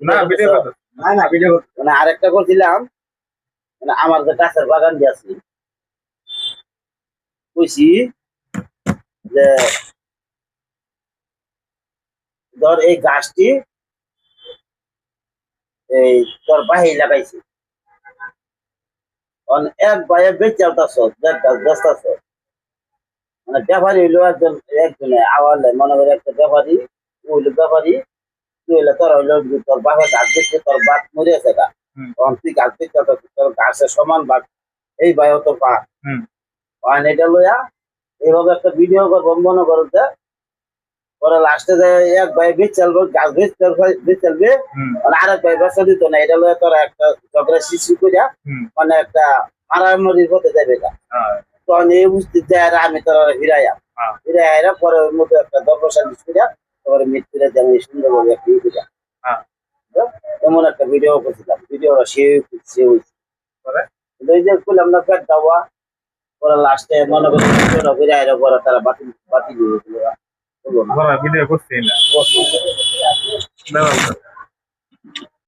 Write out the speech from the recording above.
না ভিডিও করতে না ভিডিও করতে মানে আরেকটা করছিলাম মানে আমার যে গাছের বাগান দিয়ে আছে কইছি যে ধর এই গাছটি এই তোর বাহির লাগাইছি এক ভাইয়ে বেঁচে আলতাছ দেখ গাছ ব্যস্ত আছে মানে ব্যাপারী হইলো একজনে আওয়ালে মনে করে একটা ব্যাপারী হইলো ব্যাপারী তুই হইলে তোর হইলো তোর বাপের গাছ বেচছে তোর বাপ মরে আছে গা তখন তুই গাছ বেচতে তোর গাছের সমান বাঘ এই ভাইও তো পা এটা লইয়া এইভাবে একটা ভিডিও করবো মনে করো যে পরে লাস্টে যে এক ভাই বেচ চালবো গাছ বেচ চালবে মানে আরেক ভাই বেচা দিত না এটা লইয়া তোরা একটা ঝগড়া সৃষ্টি করিয়া মানে একটা মারামারির পথে যাবে না তখন এই বুঝতে যায় আমি তোর হিরাইয়া পরে ওর মধ্যে একটা দর্শন করিয়া তারপরে মৃত্যুরা যেমন সুন্দরভাবে একটা ইয়ে করিয়া এমন একটা ভিডিও করছিলাম ভিডিওটা সে হয়েছে এই যে করলাম না পেট দেওয়া পরে লাস্টে মনে করি হিরাইয়া পরে তারা বাতিল বাতিল হয়ে গেছিল ভিডিও করছি না